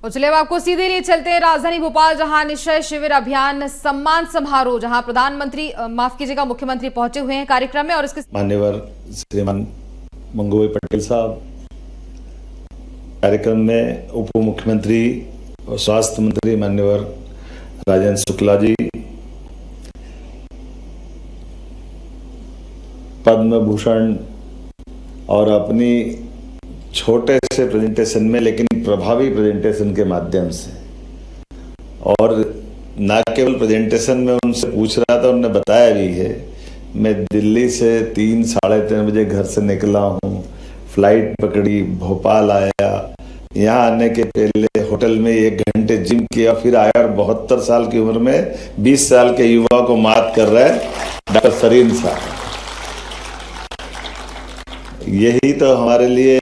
तो चलिए अब आपको सीधे लिए चलते हैं राजधानी भोपाल, जहां निश्चय शिविर अभियान सम्मान समारोह, जहां प्रधानमंत्री माफ कीजिएगा मुख्यमंत्री पहुंचे हुए हैं कार्यक्रम में। और इसके मान्यवर श्रीमान मंगू भाई पटेल साहब कार्यक्रम में, उप मुख्यमंत्री और स्वास्थ्य मंत्री मान्यवर राजेंद्र शुक्ला जी, पद्म भूषण, और अपनी छोटे से प्रेजेंटेशन में लेकिन प्रभावी प्रेजेंटेशन के माध्यम से, और ना केवल प्रेजेंटेशन में उनसे पूछ रहा था, उन्होंने बताया भी है। मैं दिल्ली से 3-3:30 बजे घर से निकला हूँ, फ्लाइट पकड़ी, भोपाल आया, यहाँ आने के पहले होटल में 1 घंटे जिम किया, फिर आया और 72 साल की उम्र में 20 साल के युवा को मात कर रहे हैं डॉक्टर सरीन साहब। यही तो हमारे लिए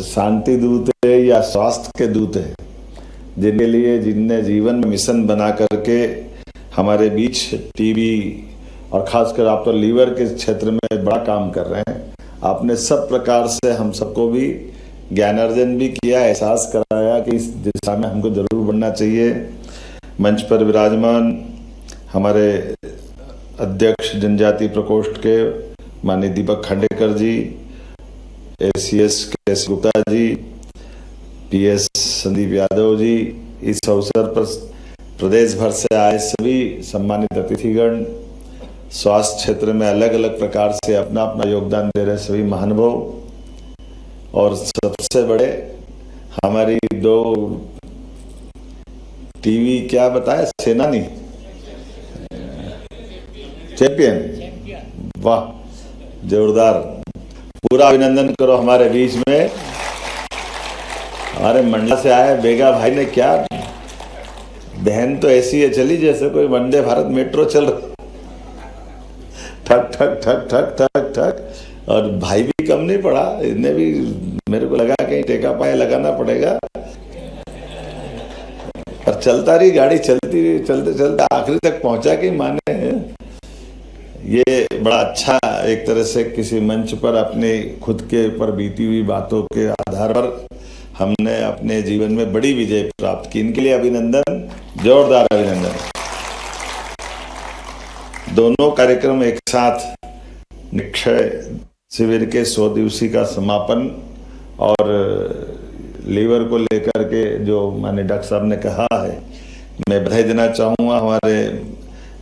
शांति दूत है या स्वास्थ्य के दूत है, जिनके लिए, जिनने जीवन में मिशन बना करके हमारे बीच टीबी और खासकर आप तो लीवर के क्षेत्र में बड़ा काम कर रहे हैं। आपने सब प्रकार से हम सबको भी ज्ञानार्जन भी किया, एहसास कराया कि इस दिशा में हमको जरूर बढ़ना चाहिए। मंच पर विराजमान हमारे अध्यक्ष जनजाति प्रकोष्ठ के माननीय दीपक खांडेकर जी, ACS KS Gupta ji, PS Sandeep Yadav ji, इस अवसर पर प्रदेश भर से आए सभी सम्मानित अतिथिगण, स्वास्थ्य क्षेत्र में अलग अलग प्रकार से अपना अपना योगदान दे रहे सभी महानुभाव, और सबसे बड़े हमारी 2 टीवी क्या बताया, सेनानी चैंपियन, वाह जोरदार, पूरा अभिनंदन करो हमारे बीच में। हमारे मंडला से आए बेगा भाई ने, क्या बहन तो ऐसी है चली जैसे कोई वंदे भारत मेट्रो चल रहा, ठक ठक ठक ठक ठक ठक, और भाई भी कम नहीं पड़ा, इन्हें भी मेरे को लगा कहीं टेका पाया लगाना पड़ेगा, और चलता रही गाड़ी, चलते चलते आखिरी तक पहुंचा कि माने। ये बड़ा अच्छा एक तरह से किसी मंच पर अपने खुद के ऊपर बीती हुई बातों के आधार पर हमने अपने जीवन में बड़ी विजय प्राप्त की, इनके लिए अभिनंदन, जोरदार अभिनंदन। दोनों कार्यक्रम एक साथ, निक्षय शिविर के 100 दिवसीय का समापन और लीवर को लेकर के जो माननीय डॉक्टर साहब ने कहा है, मैं बधाई देना चाहूँगा हमारे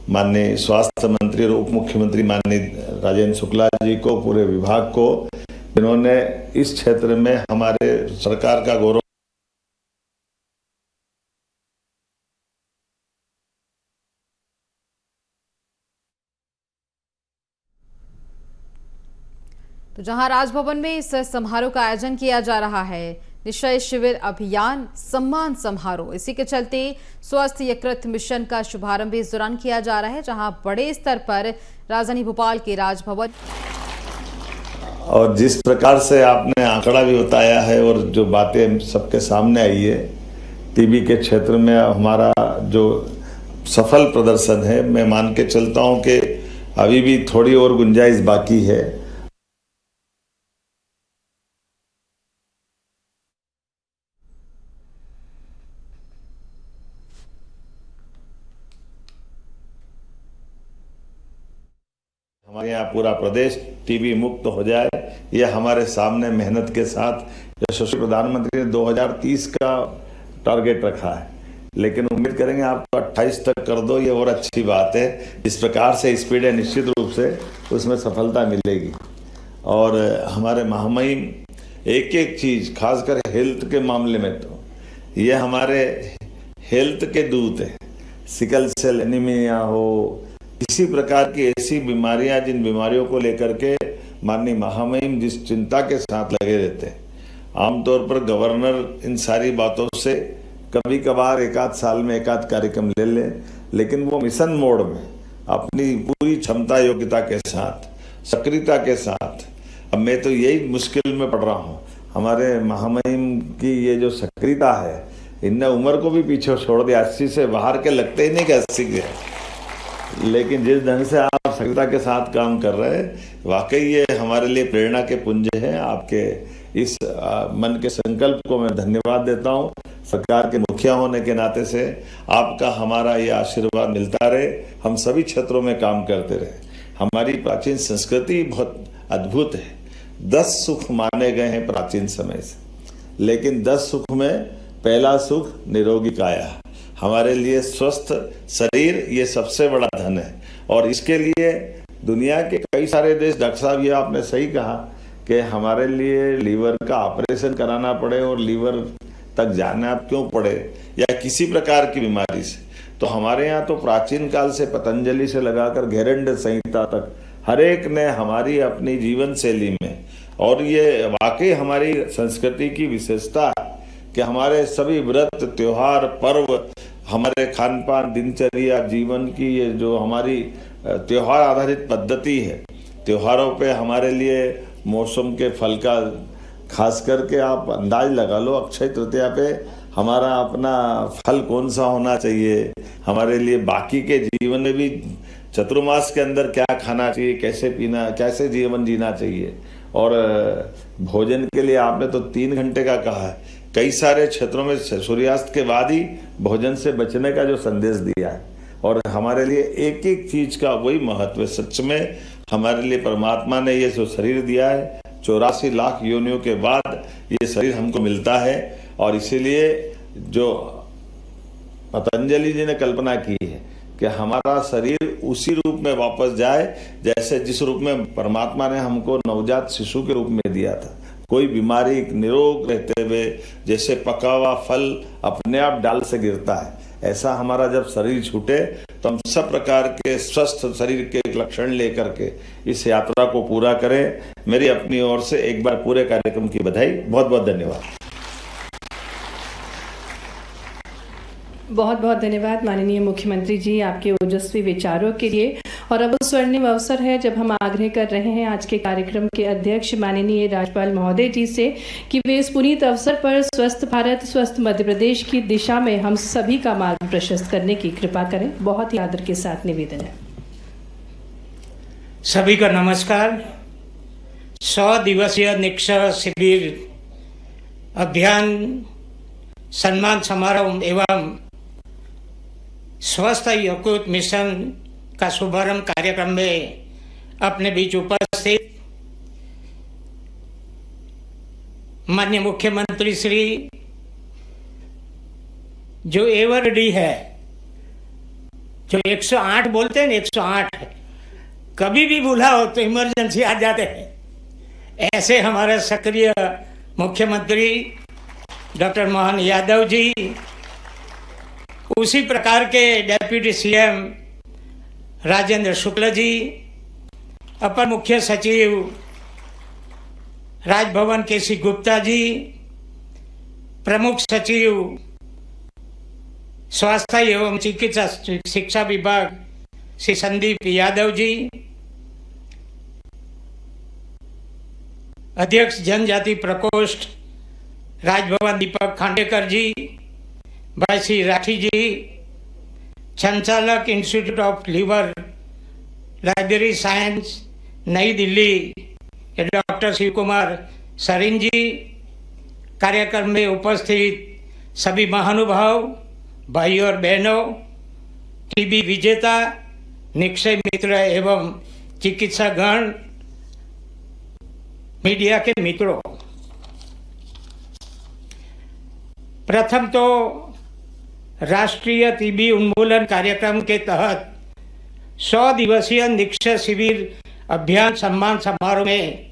माननीय स्वास्थ्य मंत्री और उप मुख्यमंत्री माननीय राजेंद्र शुक्ला जी को, पूरे विभाग को, जिन्होंने इस क्षेत्र में हमारे सरकार का गौरव। तो जहां राजभवन में इस समारोह का आयोजन किया जा रहा है, निश्चय शिविर अभियान सम्मान समारोह, इसी के चलते स्वस्थ यकृत मिशन का शुभारंभ इस दौरान किया जा रहा है, जहां बड़े स्तर पर राजधानी भोपाल के राजभवन, और जिस प्रकार से आपने आंकड़ा भी बताया है और जो बातें सबके सामने आई है, टीबी के क्षेत्र में हमारा जो सफल प्रदर्शन है, मैं मान के चलता हूं कि अभी भी थोड़ी और गुंजाइश बाकी है। हमारे यहाँ पूरा प्रदेश टीबी मुक्त हो जाए, यह हमारे सामने मेहनत के साथ यशस्वी प्रधानमंत्री ने 2030 का टारगेट रखा है, लेकिन उम्मीद करेंगे आप तो 28 तक कर दो, ये और अच्छी बात है। इस प्रकार से स्पीड है, निश्चित रूप से उसमें सफलता मिलेगी। और हमारे महामहिम एक एक चीज, खासकर हेल्थ के मामले में तो ये हमारे हेल्थ के दूत है। सिकल सेल एनीमिया हो, किसी प्रकार की ऐसी बीमारियां, जिन बीमारियों को लेकर के माननीय महामहिम जिस चिंता के साथ लगे रहते हैं, आमतौर पर गवर्नर इन सारी बातों से कभी कभार एक आध साल में एक आध कार्यक्रम ले ले, लेकिन वो मिशन मोड में अपनी पूरी क्षमता योग्यता के साथ, सक्रियता के साथ, अब मैं तो यही मुश्किल में पड़ रहा हूँ। हमारे महामहिम की ये जो सक्रियता है, इनने उम्र को भी पीछे छोड़ दिया, 80 से बाहर के लगते ही नहीं कि 80 के, लेकिन जिस ढंग से आप सक्रियता के साथ काम कर रहे हैं, वाकई ये हमारे लिए प्रेरणा के पुंज हैं। आपके इस मन के संकल्प को मैं धन्यवाद देता हूं। सरकार के मुखिया होने के नाते से आपका हमारा ये आशीर्वाद मिलता रहे, हम सभी क्षेत्रों में काम करते रहे। हमारी प्राचीन संस्कृति बहुत अद्भुत है। 10 सुख माने गए हैं प्राचीन समय से, लेकिन 10 सुख में पहला सुख निरोगी काया। हमारे लिए स्वस्थ शरीर ये सबसे बड़ा धन है, और इसके लिए दुनिया के कई सारे देश, डॉक्टर साहब ये आपने सही कहा कि हमारे लिए लीवर का ऑपरेशन कराना पड़े और लीवर तक जाना क्यों पड़े, या किसी प्रकार की बीमारी से, तो हमारे यहाँ तो प्राचीन काल से पतंजलि से लगाकर घेरंड संहिता तक हर एक ने हमारी अपनी जीवन शैली में, और ये वाकई हमारी संस्कृति की विशेषता है कि हमारे सभी व्रत, त्योहार, पर्व, हमारे खान पान, दिनचर्या, जीवन की ये जो हमारी त्योहार आधारित पद्धति है, त्योहारों पे हमारे लिए मौसम के फल का खास करके आप अंदाज लगा लो, अक्षय तृतीया पे हमारा अपना फल कौन सा होना चाहिए, हमारे लिए बाकी के जीवन में भी चतुर्मास के अंदर क्या खाना चाहिए, कैसे पीना, कैसे जीवन जीना चाहिए। और भोजन के लिए आपने तो 3 घंटे का कहा है, कई सारे क्षेत्रों में सूर्यास्त के बाद ही भोजन से बचने का जो संदेश दिया है, और हमारे लिए एक एक चीज का वही महत्व है। सच में हमारे लिए परमात्मा ने ये जो शरीर दिया है, 84 लाख योनियों के बाद ये शरीर हमको मिलता है, और इसीलिए जो पतंजलि जी ने कल्पना की है कि हमारा शरीर उसी रूप में वापस जाए जैसे जिस रूप में परमात्मा ने हमको नवजात शिशु के रूप में दिया था, कोई बीमारी निरोग रहते हुए जैसे पका हुआ फल अपने आप डाल से गिरता है, ऐसा हमारा जब शरीर छूटे तो हम सब प्रकार के स्वस्थ शरीर के लक्षण लेकर के इस यात्रा को पूरा करें। मेरी अपनी ओर से एक बार पूरे कार्यक्रम की बधाई, बहुत बहुत धन्यवाद। बहुत बहुत धन्यवाद माननीय मुख्यमंत्री जी आपके ओजस्वी विचारों के लिए। और अब स्वर्णिम अवसर है जब हम आग्रह कर रहे हैं आज के कार्यक्रम के अध्यक्ष माननीय राज्यपाल महोदय जी से कि वे इस पुनीत अवसर पर स्वस्थ भारत, स्वस्थ मध्य प्रदेश की दिशा में हम सभी का मार्ग प्रशस्त करने की कृपा करें। बहुत ही आदर के साथ निवेदन है। सभी का नमस्कार। 100 दिवसीय निक्षय शिविर अभियान सम्मान समारोह एवं स्वस्थ यकृत मिशन का शुभारंभ कार्यक्रम में अपने बीच उपस्थित माननीय मुख्यमंत्री श्री जो एवरडी है, जो 108 बोलते हैं, 108 कभी भी भूला हो तो इमरजेंसी आ जाते हैं, ऐसे हमारे सक्रिय मुख्यमंत्री डॉक्टर मोहन यादव जी, उसी प्रकार के डेप्यूटी सीएम राजेंद्र शुक्ल जी, अपर मुख्य सचिव राजभवन केसी गुप्ता जी, प्रमुख सचिव स्वास्थ्य एवं चिकित्सा शिक्षा विभाग श्री संदीप यादव जी, अध्यक्ष जनजाति प्रकोष्ठ राजभवन दीपक खांडेकर जी, भाई श्री राठी जी, संचालक institute of liver library science नई दिल्ली डॉक्टर शिव कुमार सरीन जी, कार्यक्रम में उपस्थित सभी महानुभाव भाई और बहनों, टीबी विजेता, निक्षय मित्र एवं चिकित्सागण, मीडिया के मित्रों, प्रथम तो राष्ट्रीय टीबी उन्मूलन कार्यक्रम के तहत 100 दिवसीय निक्षय शिविर अभियान सम्मान समारोह में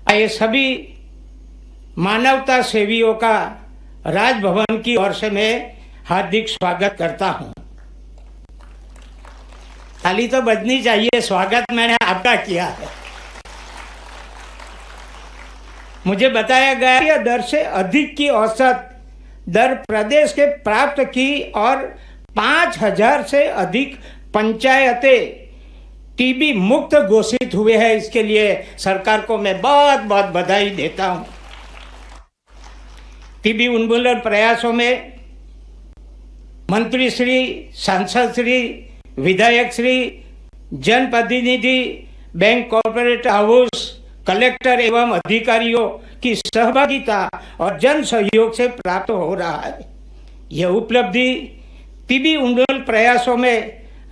आए सभी मानवता सेवियों का राजभवन की ओर से मैं हार्दिक स्वागत करता हूं। ताली तो बजनी चाहिए, स्वागत मैंने आपका किया है। मुझे बताया गया कि दर से अधिक की औसत दर प्रदेश के प्राप्त की और 5000 से अधिक पंचायतें टीबी मुक्त घोषित हुए हैं। इसके लिए सरकार को मैं बहुत बहुत बधाई देता हूं। टीबी उन्मूलन प्रयासों में मंत्री श्री, सांसद श्री, विधायक श्री, जनप्रतिनिधि, बैंक, कॉर्पोरेट हाउस, कलेक्टर एवं अधिकारियों की सहभागिता और जन सहयोग से प्राप्त हो रहा है। यह उपलब्धि टीबी उन्मूलन प्रयासों में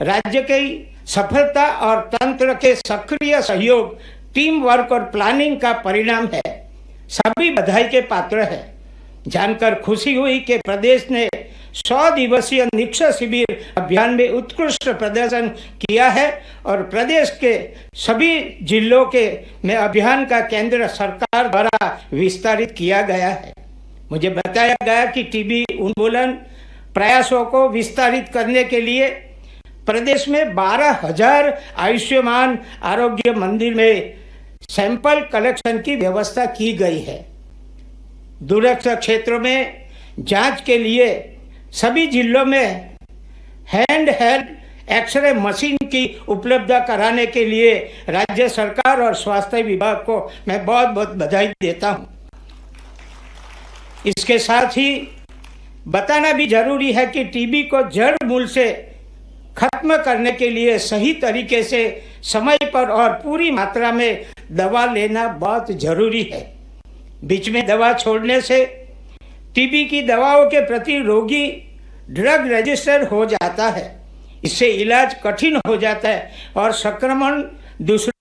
राज्य की सफलता और तंत्र के सक्रिय सहयोग, टीम वर्क और प्लानिंग का परिणाम है। सभी बधाई के पात्र हैं। जानकर खुशी हुई कि प्रदेश ने 100 दिवसीय निक्षय शिविर अभियान में उत्कृष्ट प्रदर्शन किया है और प्रदेश के सभी जिलों के में अभियान का केंद्र सरकार द्वारा विस्तारित किया गया है। मुझे बताया गया कि टीबी उन्मूलन प्रयासों को विस्तारित करने के लिए प्रदेश में 12,000 आयुष्मान आरोग्य मंदिर में सैंपल कलेक्शन की व्यवस्था की गई है। दूरस्थ क्षेत्रों में जांच के लिए सभी जिलों में हैंड हेल्ड एक्सरे मशीन की उपलब्धता कराने के लिए राज्य सरकार और स्वास्थ्य विभाग को मैं बहुत बहुत बधाई देता हूं। इसके साथ ही बताना भी जरूरी है कि टीबी को जड़ मूल से खत्म करने के लिए सही तरीके से समय पर और पूरी मात्रा में दवा लेना बहुत जरूरी है। बीच में दवा छोड़ने से टीबी की दवाओं के प्रति रोगी ड्रग रजिस्टर हो जाता है। इससे इलाज कठिन हो जाता है और संक्रमण दूसरे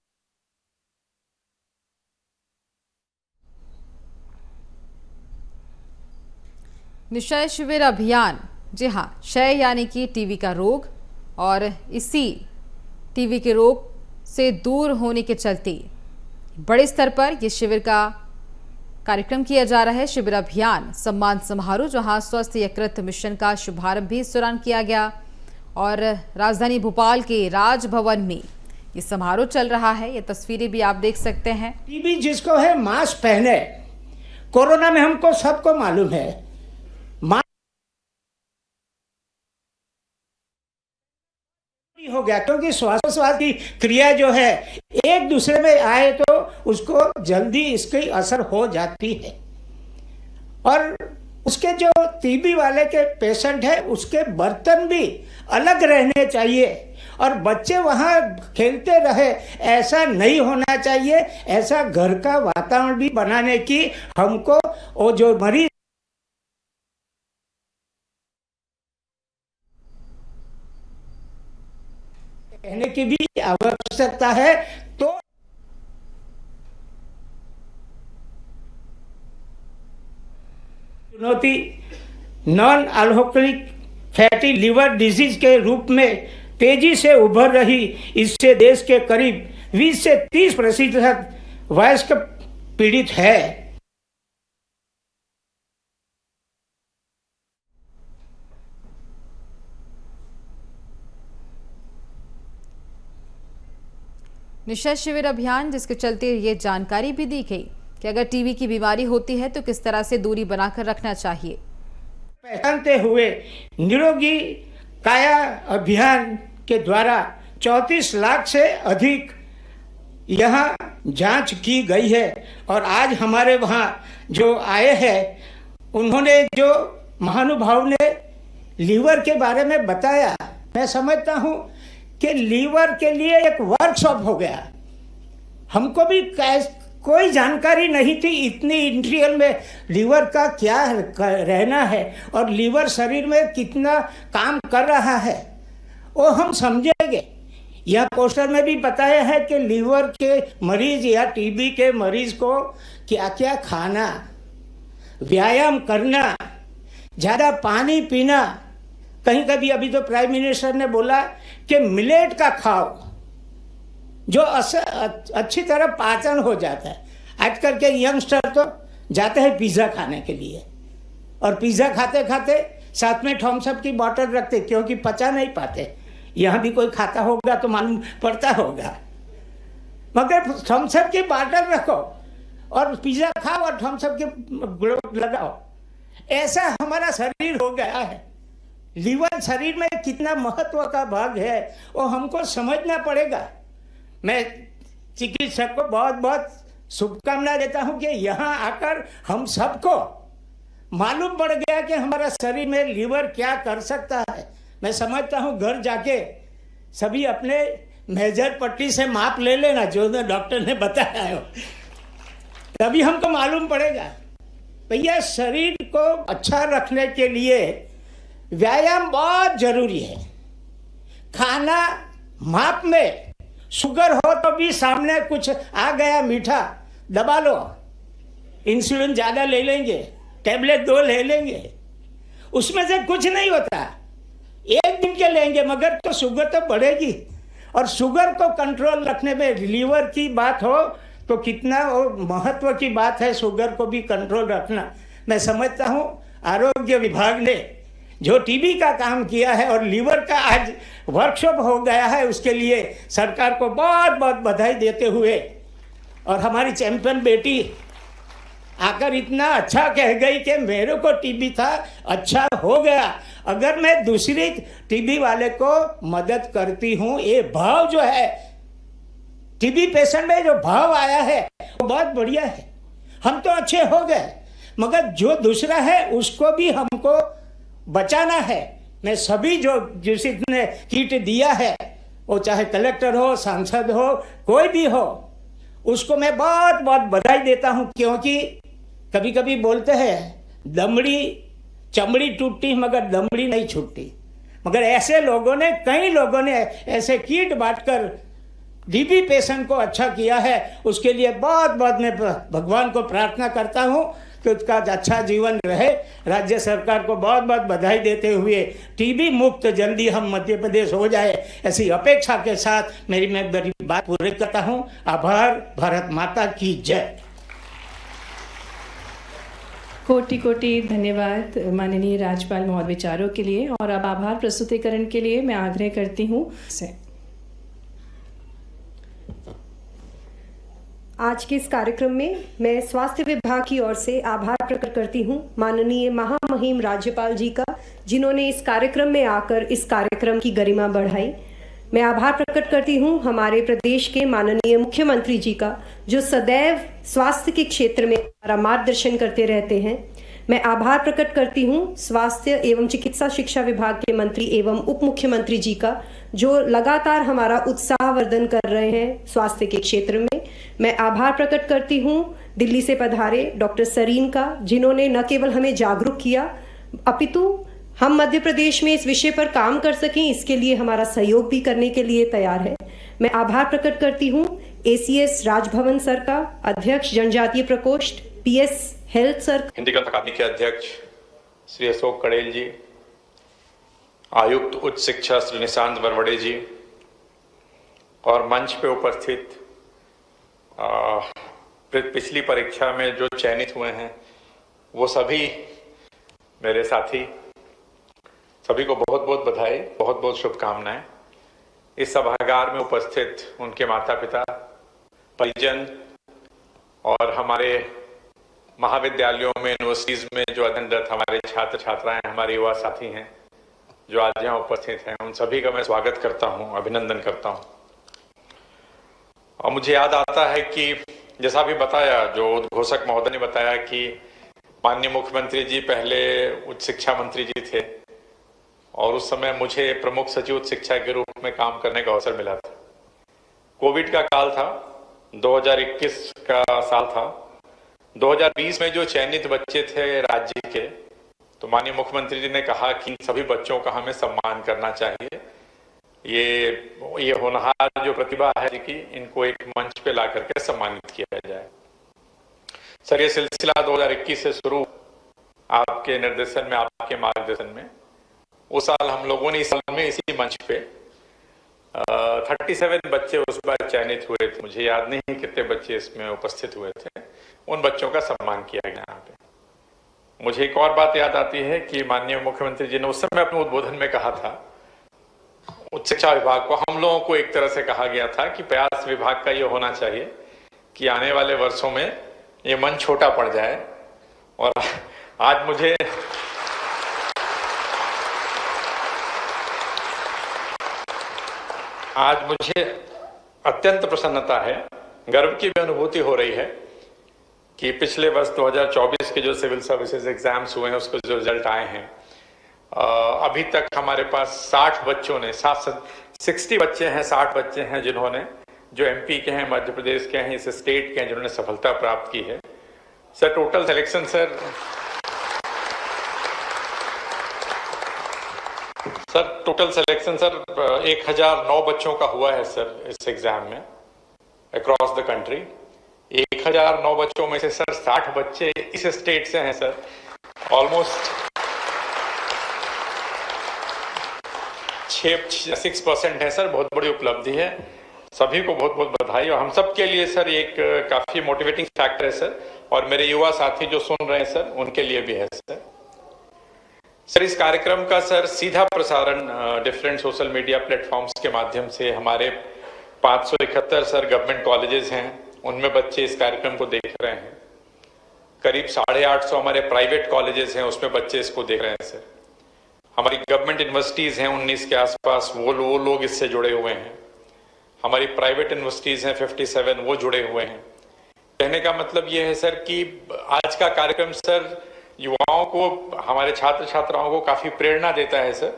निक्षय शिविर अभियान, जी हाँ, क्षय यानी कि टीबी का रोग, और इसी टीबी के रोग से दूर होने के चलते बड़े स्तर पर यह शिविर का कार्यक्रम किया जा रहा है। शिविर अभियान सम्मान समारोह, जहां स्वस्थ यकृत मिशन का शुभारंभ भी इस दौरान किया गया और राजधानी भोपाल के राजभवन में ये समारोह चल रहा है। ये तस्वीरें भी आप देख सकते हैं। टीबी जिसको है मास्क पहने। कोरोना में हमको सबको मालूम है हो गया, क्योंकि श्वासोच्छ्वास की क्रिया जो है एक दूसरे में आए तो उसको जल्दी इसकी असर हो जाती है। और उसके जो टीबी वाले के पेशेंट है उसके बर्तन भी अलग रहने चाहिए और बच्चे वहाँ खेलते रहे, ऐसा नहीं होना चाहिए। ऐसा घर का वातावरण भी बनाने की हमको वो जो मरीज कहने की भी आवश्यकता है। तो चुनौती non alcoholic fatty liver disease के रूप में तेजी से उभर रही, इससे देश के करीब 20 से 30% वयस्क पीड़ित है। निक्षय शिविर अभियान, जिसके चलते ये जानकारी भी दी गई कि अगर टीबी की बीमारी होती है तो किस तरह से दूरी बनाकर रखना चाहिए। पहचानते हुए निरोगी काया अभियान के द्वारा 34 लाख से अधिक यहाँ जांच की गई है और आज हमारे वहाँ जो आए हैं उन्होंने, जो महानुभाव ने लीवर के बारे में बताया, मैं समझता हूँ कि लीवर के लिए एक वर्कशॉप हो गया। हमको भी कोई जानकारी नहीं थी इतनी इंटीरियर में लीवर का क्या रहना है और लीवर शरीर में कितना काम कर रहा है वो हम समझेंगे। यह पोस्टर में भी बताया है कि लीवर के मरीज या टीबी के मरीज को क्या क्या खाना, व्यायाम करना, ज़्यादा पानी पीना। कहीं कभी अभी तो प्राइम मिनिस्टर ने बोला कि मिलेट का खाओ जो अच्छी तरह पाचन हो जाता है। आजकल के यंगस्टर तो जाते हैं पिज़्ज़ा खाने के लिए और पिज़्ज़ा खाते खाते साथ में थम्स अप की बोतल रखते, क्योंकि पचा नहीं पाते। यहाँ भी कोई खाता होगा तो मालूम पड़ता होगा, मगर थम्स अप की बोतल रखो और पिज़्ज़ा खाओ और थम्स अप के लगाओ। ऐसा हमारा शरीर हो गया है। लीवर शरीर में कितना महत्व का भाग है वो हमको समझना पड़ेगा। मैं चिकित्सक को बहुत बहुत शुभकामना देता हूं कि यहाँ आकर हम सबको मालूम पड़ गया कि हमारा शरीर में लीवर क्या कर सकता है। मैं समझता हूं घर जाके सभी अपने मेजर पट्टी से माप ले लेना जो डॉक्टर ने बताया है, तभी हमको मालूम पड़ेगा। भैया शरीर को अच्छा रखने के लिए व्यायाम बहुत जरूरी है। खाना माप में, शुगर हो तो भी सामने कुछ आ गया मीठा दबा लो, इंसुलिन ज्यादा ले लेंगे, टैबलेट 2 ले लेंगे, उसमें से कुछ नहीं होता। एक दिन के लेंगे मगर तो शुगर तो बढ़ेगी। और शुगर को कंट्रोल रखने में लीवर की बात हो तो कितना महत्व की बात है शुगर को भी कंट्रोल रखना। मैं समझता हूँ आरोग्य विभाग ने जो टीबी का काम किया है और लीवर का आज वर्कशॉप हो गया है, उसके लिए सरकार को बहुत बहुत बधाई देते हुए, और हमारी चैंपियन बेटी आकर इतना अच्छा कह गई कि मेरे को टीबी था, अच्छा हो गया। अगर मैं दूसरी टीबी वाले को मदद करती हूँ, ये भाव जो है टीबी पेशेंट में जो भाव आया है वो बहुत बढ़िया है। हम तो अच्छे हो गए मगर जो दूसरा है उसको भी हमको बचाना है। मैं सभी जो जिसने किट दिया है, वो चाहे कलेक्टर हो, सांसद हो, कोई भी हो, उसको मैं बहुत बहुत बधाई देता हूं। क्योंकि कभी कभी बोलते हैं चमड़ी टूटती मगर दमड़ी नहीं छूटती, मगर ऐसे लोगों ने, कई लोगों ने ऐसे किट बांटकर टीबी पेशेंट को अच्छा किया है। उसके लिए बहुत बहुत मैं भगवान को प्रार्थना करता हूं कि उसका अच्छा जीवन रहे। राज्य सरकार को बहुत बहुत बधाई देते हुए टीबी मुक्त जल्दी हम मध्य प्रदेश हो जाए, ऐसी अपेक्षा के साथ मैं मेरी बात पूरी करता हूं। आभार। भारत माता की जय। कोटि कोटि धन्यवाद माननीय राज्यपाल महोदय विचारों के लिए। और अब आभार प्रस्तुतिकरण के लिए मैं आग्रह करती हूँ आज के इस कार्यक्रम में मैं स्वास्थ्य विभाग की ओर से आभार प्रकट करती हूं माननीय महामहिम राज्यपाल जी का, जिन्होंने इस कार्यक्रम में आकर इस कार्यक्रम की गरिमा बढ़ाई। मैं आभार प्रकट करती हूं हमारे प्रदेश के माननीय मुख्यमंत्री जी का, जो सदैव स्वास्थ्य के क्षेत्र में हमारा मार्गदर्शन करते रहते हैं। मैं आभार प्रकट करती हूं स्वास्थ्य एवं चिकित्सा शिक्षा विभाग के मंत्री एवं उप मुख्यमंत्री जी का, जो लगातार हमारा उत्साहवर्धन कर रहे हैं स्वास्थ्य के क्षेत्र में। मैं आभार प्रकट करती हूं दिल्ली से पधारे डॉक्टर सरीन का, जिन्होंने न केवल हमें जागरूक किया अपितु हम मध्य प्रदेश में इस विषय पर काम कर सकें, इसके लिए हमारा सहयोग भी करने के लिए तैयार है। मैं आभार प्रकट करती हूं ACS राजभवन सर का, अध्यक्ष जनजातीय प्रकोष्ठ PS हेल्थ सर, हिंदी ग्रंथ अकादमी के अध्यक्ष श्री अशोक कड़ेल जी, आयुक्त उच्च शिक्षा श्री निशांत बरवड़े जी, और मंच पे उपस्थित पिछली परीक्षा में जो चयनित हुए हैं वो सभी मेरे साथी, सभी को बहुत बहुत बधाई, बहुत बहुत शुभकामनाएं। इस सभागार में उपस्थित उनके माता पिता, परिजन और हमारे महाविद्यालयों में, यूनिवर्सिटीज में जो अध्ययनरत हमारे छात्र छात्राएं, हमारे युवा साथी हैं जो आज यहाँ उपस्थित हैं, उन सभी का मैं स्वागत करता हूँ, अभिनंदन करता हूँ। और मुझे याद आता है कि जैसा भी बताया, जो उद्घोषक महोदय ने बताया कि माननीय मुख्यमंत्री जी पहले उच्च शिक्षा मंत्री जी थे और उस समय मुझे प्रमुख सचिव उच्च शिक्षा के रूप में काम करने का अवसर मिला था। कोविड का काल था, 2021 का साल था। 2020 में जो चयनित बच्चे थे राज्य के, तो माननीय मुख्यमंत्री जी ने कहा कि सभी बच्चों का हमें सम्मान करना चाहिए। ये होनहार जो प्रतिभा है कि इनको एक मंच पे ला करके सम्मानित किया जाए। सर, ये सिलसिला 2021 से शुरू आपके निर्देशन में, आपके मार्गदर्शन में। उस साल हम लोगों ने इस साल में इसी मंच पे 37 बच्चे उस बार चयनित हुए थे। मुझे याद नहीं कितने बच्चे इसमें उपस्थित हुए थे। उन बच्चों का सम्मान किया गया यहाँ पे। मुझे एक और बात याद आती है कि माननीय मुख्यमंत्री जी ने उस समय अपने उद्बोधन में कहा था, उच्च शिक्षा विभाग को, हम लोगों को एक तरह से कहा गया था कि प्रयास विभाग का ये होना चाहिए कि आने वाले वर्षों में ये मन छोटा पड़ जाए। और आज मुझे अत्यंत प्रसन्नता है, गर्व की भी अनुभूति हो रही है कि पिछले वर्ष 2024 के जो सिविल सर्विसेज एग्जाम्स हुए हैं, उसके जो रिजल्ट आए हैं, अभी तक हमारे पास 60 बच्चों ने, 60 बच्चे हैं, 60 बच्चे हैं जिन्होंने, जो MP के हैं, मध्य प्रदेश के हैं, इस स्टेट के हैं, जिन्होंने सफलता प्राप्त की है। Sir, total selection sir sir total selection sir 1009 बच्चों का हुआ है सर इस एग्जाम में अक्रॉस द कंट्री। 1009 बच्चों में से सर 60 बच्चे इस स्टेट से हैं सर। ऑलमोस्ट 6% है सर, बहुत बड़ी उपलब्धि है। सभी को बहुत बहुत बधाई और हम सब के लिए सर एक काफी मोटिवेटिंग फैक्टर है सर, और मेरे युवा साथी जो सुन रहे हैं सर उनके लिए भी है सर। सर इस कार्यक्रम का सर सीधा प्रसारण डिफरेंट सोशल मीडिया प्लेटफॉर्म्स के माध्यम से हमारे 571 सर गवर्नमेंट कॉलेजेस हैं, उनमें बच्चे इस कार्यक्रम को देख रहे हैं। करीब 850 हमारे प्राइवेट कॉलेजेस हैं, उसमें बच्चे इसको देख रहे हैं सर। हमारी गवर्नमेंट यूनिवर्सिटीज हैं 19 के आसपास, वो लोग इससे जुड़े हुए हैं। हमारी प्राइवेट यूनिवर्सिटीज हैं 57, वो जुड़े हुए हैं। कहने का मतलब ये है सर कि आज का कार्यक्रम सर युवाओं को, हमारे छात्र छात्राओं को काफी प्रेरणा देता है सर,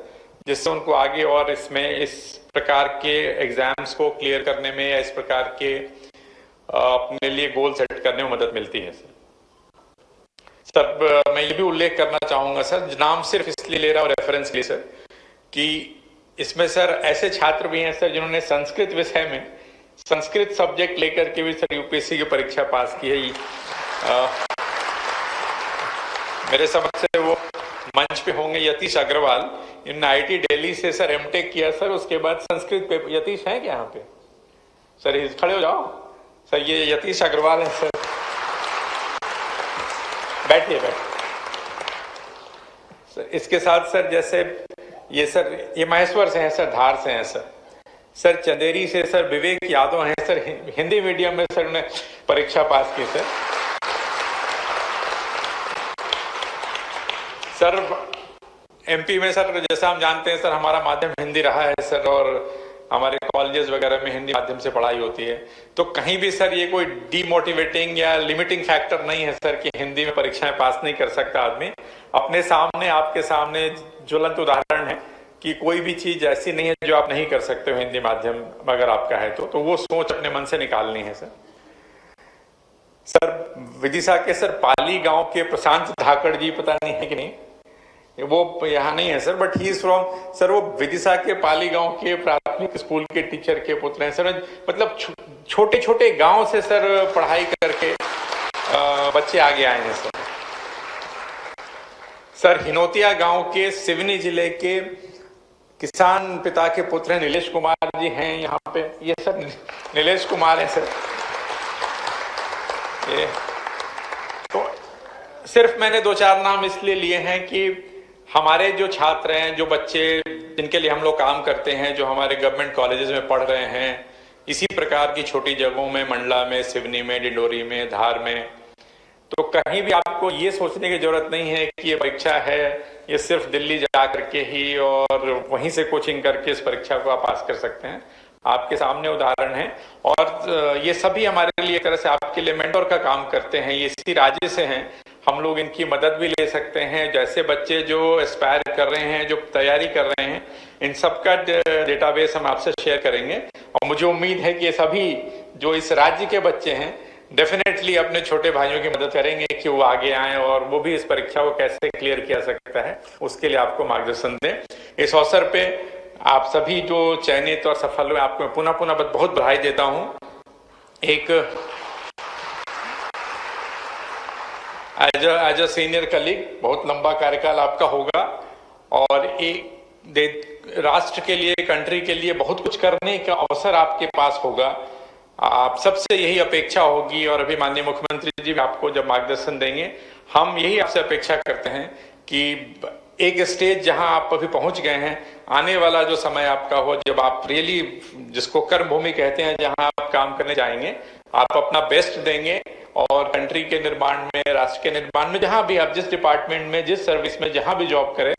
जिससे उनको आगे और इसमें इस प्रकार के एग्जाम्स को क्लियर करने में या इस प्रकार के अपने लिए गोल सेट करने में मदद मिलती है सर। सर मैं ये भी उल्लेख करना चाहूंगा सर, नाम सिर्फ इसलिए ले रहा हूं रेफरेंस के लिए सर, कि इसमें सर ऐसे छात्र भी हैं सर जिन्होंने संस्कृत विषय में संस्कृत सब्जेक्ट लेकर के भी सर यूपीएससी की परीक्षा पास की है। मेरे समझ से वो मंच पे होंगे यतीश अग्रवाल, इन्होंने आईआईटी दिल्ली से सर एमटेक किया सर, उसके बाद संस्कृत पे। यतीश है क्या यहाँ पे सर? खड़े हो जाओ सर, ये यतीश अग्रवाल है सर, बैठिए सर। इसके साथ सर जैसे ये सर ये महेश्वर से हैं सर, धार से हैं सर। सर चंदेरी से सर विवेक यादव हैं सर, हिंदी मीडियम में सर उन्होंने परीक्षा पास की सर। सर एमपी में सर जैसा हम जानते हैं सर हमारा माध्यम हिंदी रहा है सर, और हमारे कॉलेजेस वगैरह में हिंदी माध्यम से पढ़ाई होती है, तो कहीं भी सर ये कोई डीमोटिवेटिंग या लिमिटिंग फैक्टर नहीं है सर कि हिंदी में परीक्षाएं पास नहीं कर सकता आदमी। अपने सामने, आपके सामने ज्वलंत उदाहरण है कि कोई भी चीज ऐसी नहीं है जो आप नहीं कर सकते हो हिंदी माध्यम अगर आपका है तो वो सोच अपने मन से निकालनी है सर। सर विदिशा के सर पाली गांव के प्रशांत धाकड़ जी, पता नहीं है कि नहीं, वो यहाँ नहीं है sir, but he is from sir, वो विदिशा के पाली गांव के प्राथमिक स्कूल के टीचर के पुत्र हैं सर। मतलब छोटे छोटे गांव से सर पढ़ाई करके बच्चे आगे आए हैं सर। सर हिनोतिया गांव के सिवनी जिले के किसान पिता के पुत्र हैं नीलेश कुमार जी हैं यहाँ पे, ये सर नीलेश कुमार है सर। ये तो सिर्फ मैंने 2-4 नाम इसलिए लिए हैं कि हमारे जो छात्र हैं, जो बच्चे जिनके लिए हम लोग काम करते हैं, जो हमारे गवर्नमेंट कॉलेजेस में पढ़ रहे हैं, इसी प्रकार की छोटी जगहों में, मंडला में, सिवनी में, डिंडोरी में, धार में, तो कहीं भी आपको ये सोचने की जरूरत नहीं है कि ये परीक्षा है ये सिर्फ दिल्ली जा करके ही और वहीं से कोचिंग करके इस परीक्षा को आप पास कर सकते हैं। आपके सामने उदाहरण है, और ये सभी हमारे लिए एक तरह से आपके लिए मेंटोर का काम करते हैं। ये इसी राज्य से हैं, हम लोग इनकी मदद भी ले सकते हैं। जैसे बच्चे जो एस्पायर कर रहे हैं, जो तैयारी कर रहे हैं, इन सब का डेटाबेस हम आपसे शेयर करेंगे, और मुझे उम्मीद है कि ये सभी जो इस राज्य के बच्चे हैं डेफिनेटली अपने छोटे भाइयों की मदद करेंगे कि वो आगे आएं और वो भी इस परीक्षा को कैसे क्लियर किया सकता है, उसके लिए आपको मार्गदर्शन दें। इस अवसर पे आप सभी जो चयनित और सफल हुए, आपको पुनः पुनः बहुत बधाई देता हूं। एक एज अ सीनियर कलीग, बहुत लंबा कार्यकाल आपका होगा, और एक राष्ट्र के लिए, कंट्री के लिए बहुत कुछ करने का अवसर आपके पास होगा। आप सबसे यही अपेक्षा होगी, और अभी माननीय मुख्यमंत्री जी भी आपको जब मार्गदर्शन देंगे, हम यही आपसे अपेक्षा करते हैं कि एक स्टेज जहां आप अभी पहुंच गए हैं, आने वाला जो समय आपका हो, जब आप रियली, जिसको कर्म भूमि कहते हैं, जहां आप काम करने जाएंगे, आप अपना बेस्ट देंगे, और कंट्री के निर्माण में, राष्ट्र के निर्माण में, जहां भी आप जिस डिपार्टमेंट में, जिस सर्विस में, जहां भी जॉब करें,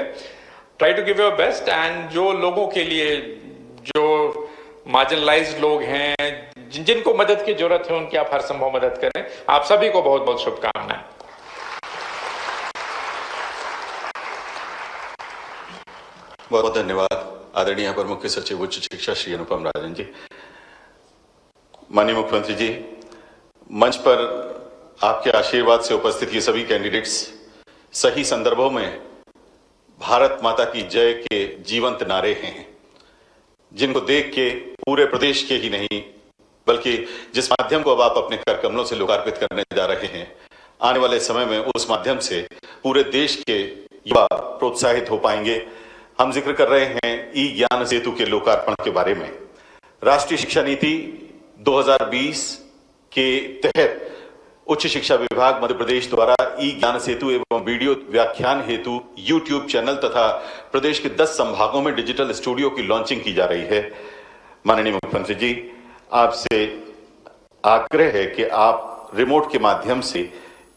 try to give your best. And जो लोगों के लिए, जो मार्जिनलाइज्ड लोग हैं, जिनको मदद की जरूरत है, उनकी आप हर संभव मदद करें। आप सभी को बहुत बहुत शुभकामनाएं। बहुत बहुत धन्यवाद आदरणीय अपर मुख्य सचिव उच्च शिक्षा श्री अनुपम राजन जी। माननीय मुख्यमंत्री जी, मंच पर आपके आशीर्वाद से उपस्थित ये सभी कैंडिडेट्स सही संदर्भों में भारत माता की जय के जीवंत नारे हैं, जिनको देख के पूरे प्रदेश के ही नहीं बल्कि जिस माध्यम को अब आप अपने कर कमलों से लोकार्पित करने जा रहे हैं, आने वाले समय में उस माध्यम से पूरे देश के युवा प्रोत्साहित हो पाएंगे। हम जिक्र कर रहे हैं ई ज्ञान सेतु के लोकार्पण के बारे में। राष्ट्रीय शिक्षा नीति 2020 के तहत उच्च शिक्षा विभाग मध्य प्रदेश द्वारा ई ज्ञान सेतु एवं वीडियो व्याख्यान हेतु यूट्यूब चैनल तथा प्रदेश के 10 संभागों में डिजिटल स्टूडियो की लॉन्चिंग की जा रही है। माननीय मुख्यमंत्री जी, आपसे आग्रह है कि आप रिमोट के माध्यम से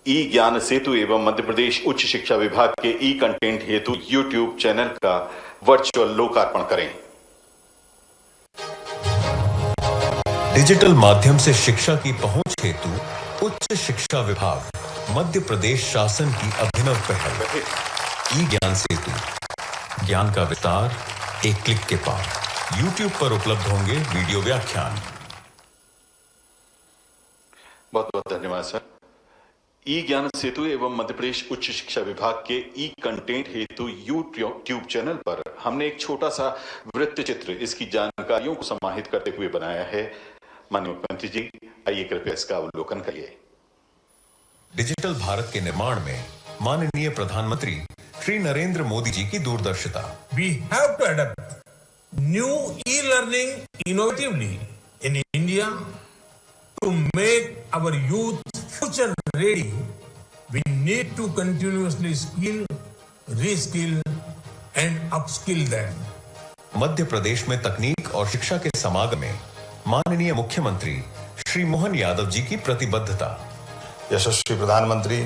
ई ज्ञान सेतु एवं मध्य प्रदेश उच्च शिक्षा विभाग के ई कंटेंट हेतु यूट्यूब चैनल का वर्चुअल लोकार्पण करें। डिजिटल माध्यम से शिक्षा की पहुंच हेतु उच्च शिक्षा विभाग मध्य प्रदेश शासन की अभिनव पहल ई ज्ञान सेतु, ज्ञान का विस्तार एक क्लिक के पार। YouTube पर उपलब्ध होंगे वीडियो व्याख्यान। बहुत बहुत धन्यवाद सर। ई ज्ञान सेतु एवं मध्य प्रदेश उच्च शिक्षा विभाग के ई कंटेंट हेतु यूट्यूब चैनल पर हमने एक छोटा सा वृत्त चित्र इसकी जानकारियों को समाहित करते हुए बनाया है। माननीय मुख्यमंत्री जी, आइए कृपया इसका अवलोकन करिए। डिजिटल भारत के निर्माण में माननीय प्रधानमंत्री श्री नरेंद्र मोदी जी की दूरदर्शिता। We have to adapt new e-learning innovatively in India to make our youth future ready. We need to continuously skill, reskill and upskill them. Madhya Pradesh में तकनीक और शिक्षा के समागम में माननीय मुख्यमंत्री श्री मोहन यादव जी की प्रतिबद्धता। यशस्वी प्रधानमंत्री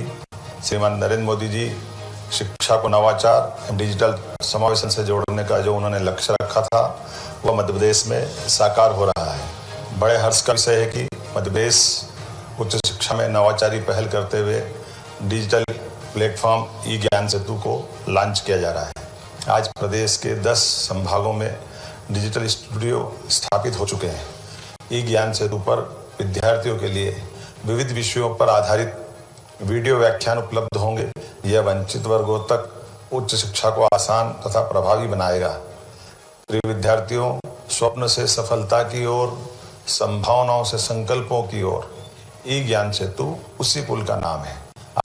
श्रीमान नरेंद्र मोदी जी शिक्षा को नवाचार एवं डिजिटल समावेशन से जोड़ने का जो उन्होंने लक्ष्य रखा था वह मध्य प्रदेश में साकार हो रहा है। बड़े हर्ष का विषय है कि मध्य प्रदेश उच्च शिक्षा में नवाचारी पहल करते हुए डिजिटल प्लेटफॉर्म ई ज्ञान सेतु को लॉन्च किया जा रहा है। आज प्रदेश के 10 संभागों में डिजिटल स्टूडियो स्थापित हो चुके हैं। ई ज्ञान सेतु पर विद्यार्थियों के लिए विविध विषयों पर आधारित वीडियो व्याख्यान उपलब्ध होंगे। यह वंचित वर्गों तक उच्च शिक्षा को आसान तथा प्रभावी बनाएगा। प्रिय विद्यार्थियों, स्वप्न से सफलता की ओर, संभावनाओं से संकल्पों की ओर ई ज्ञान सेतु उसी पुल का नाम है।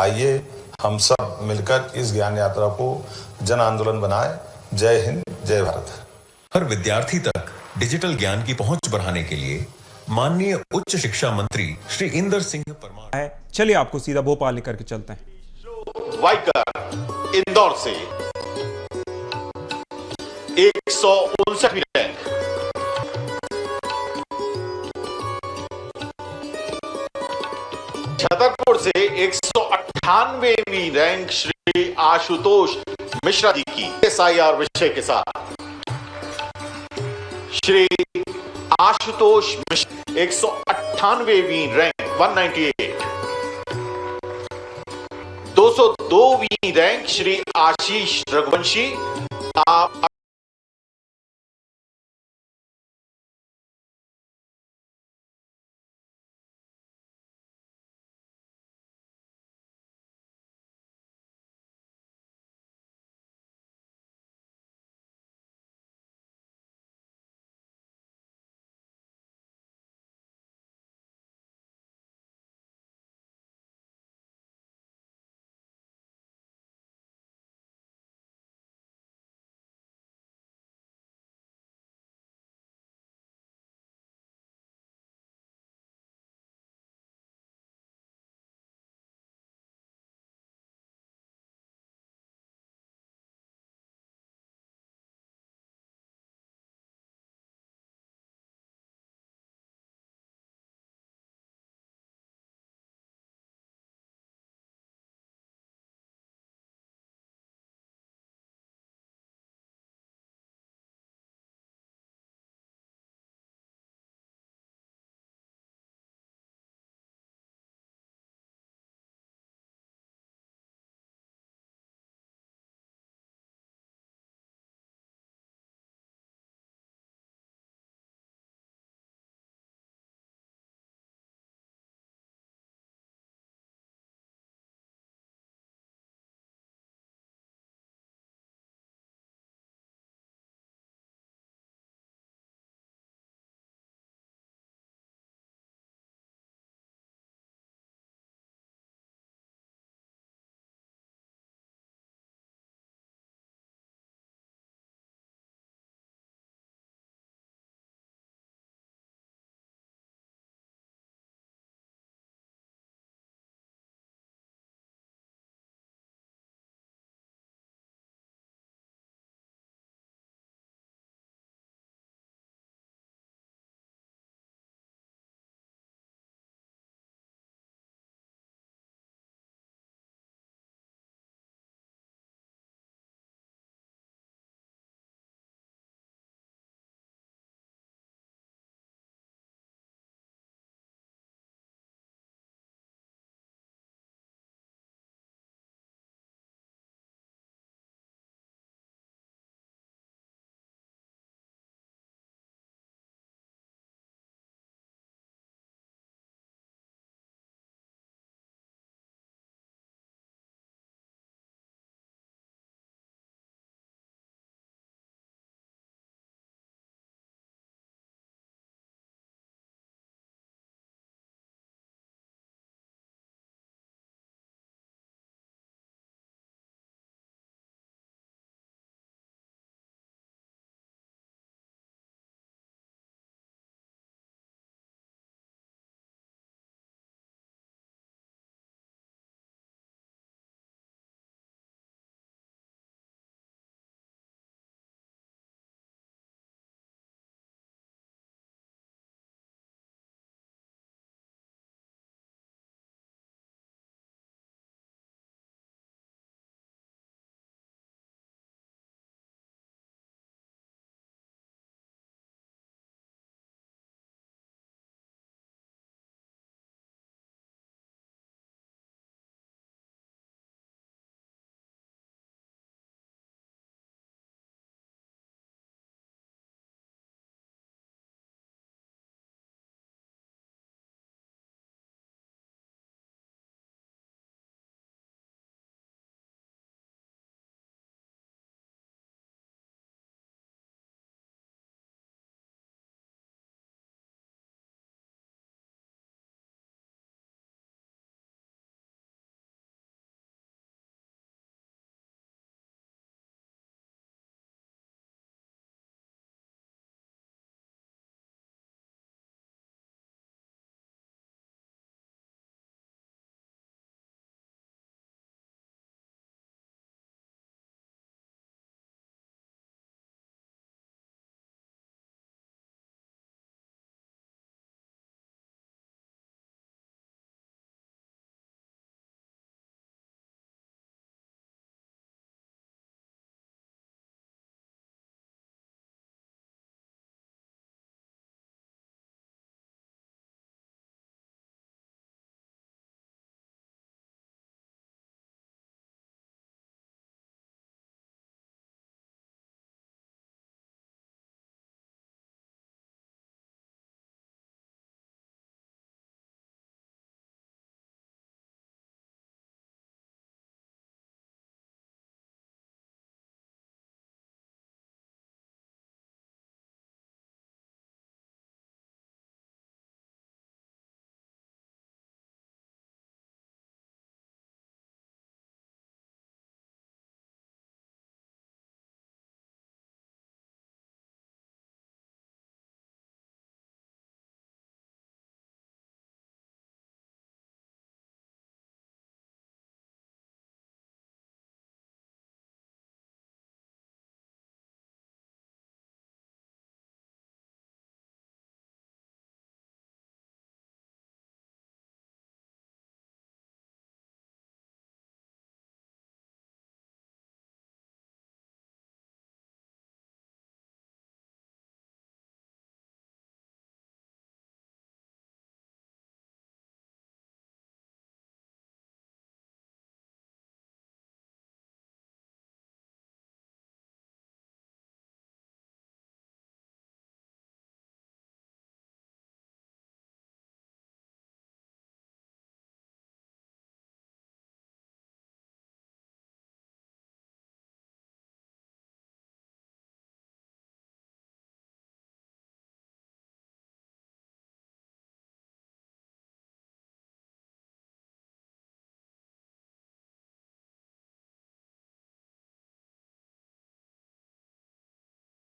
आइए हम सब मिलकर इस ज्ञान यात्रा को जन आंदोलन बनाएं। जय हिंद, जय भारत। हर विद्यार्थी तक डिजिटल ज्ञान की पहुंच बढ़ाने के लिए माननीय उच्च शिक्षा मंत्री श्री इंदर सिंह परमार है। चलिए आपको सीधा भोपाल लेकर के चलते हैं। वाइकर इंदौर से 159वीं रैंक, छतरपुर से 198वीं रैंक श्री आशुतोष मिश्रा जी की SIR विषय के साथ। श्री आशुतोष मिश्रा 198वीं रैंक 198। 202वीं रैंक श्री आशीष रघुवंशी। आप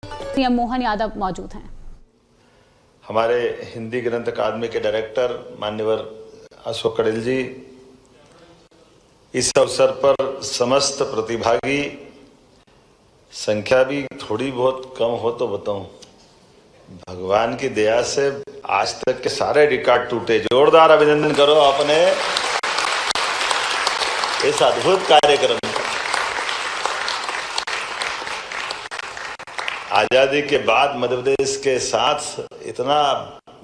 सीएम मोहन यादव मौजूद हैं। हमारे हिंदी ग्रंथ अकादमी के डायरेक्टर मान्यवर अशोक कड़ेल जी, इस अवसर पर समस्त प्रतिभागी, संख्या भी थोड़ी बहुत कम हो तो बताऊं, भगवान की दया से आज तक के सारे रिकॉर्ड टूटे। जोरदार अभिनंदन करो अपने इस अद्भुत कार्यक्रम का। आजादी के बाद मध्य प्रदेश के साथ इतना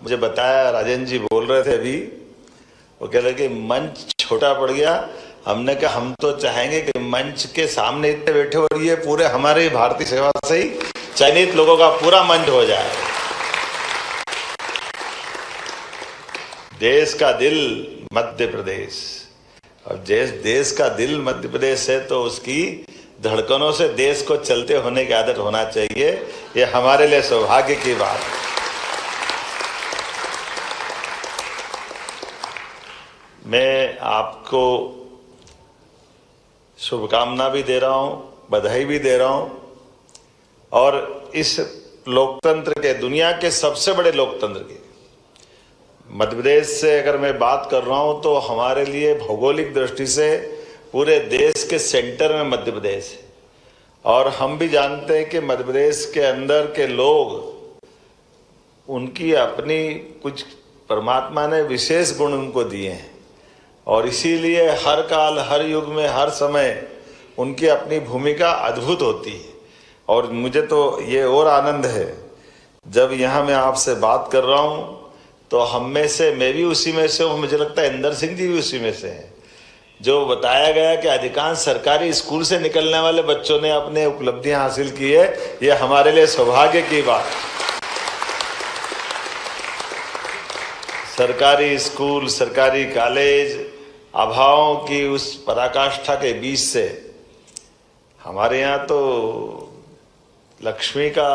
मुझे बताया, राजेंद्र जी बोल रहे थे अभी, वो कह रहे कि मंच छोटा पड़ गया। हमने कहा हम तो चाहेंगे कि मंच के सामने इतने बैठे और ये पूरे हमारे भारतीय सेवा से ही चयनित लोगों का पूरा मंच हो जाए। देश का दिल मध्य प्रदेश, और देश का दिल मध्य प्रदेश है तो उसकी धड़कनों से देश को चलते होने की आदत होना चाहिए। ये हमारे लिए सौभाग्य की बात है। मैं आपको शुभकामना भी दे रहा हूं, बधाई भी दे रहा हूं, और इस लोकतंत्र के, दुनिया के सबसे बड़े लोकतंत्र के मध्य प्रदेश से अगर मैं बात कर रहा हूं तो हमारे लिए भौगोलिक दृष्टि से पूरे देश के सेंटर में मध्य प्रदेश है। और हम भी जानते हैं कि मध्य प्रदेश के अंदर के लोग, उनकी अपनी कुछ परमात्मा ने विशेष गुण उनको दिए हैं, और इसीलिए हर काल, हर युग में, हर समय उनकी अपनी भूमिका अद्भुत होती है। और मुझे तो ये और आनंद है जब यहाँ मैं आपसे बात कर रहा हूँ तो हम में से, मैं भी उसी में से हूँ, मुझे लगता है इंदर सिंह जी भी उसी में से हैं, जो बताया गया कि अधिकांश सरकारी स्कूल से निकलने वाले बच्चों ने अपने उपलब्धियां हासिल की है। ये हमारे लिए सौभाग्य की बात। सरकारी स्कूल, सरकारी कॉलेज, अभावों की उस पराकाष्ठा के बीच से हमारे यहाँ तो लक्ष्मी का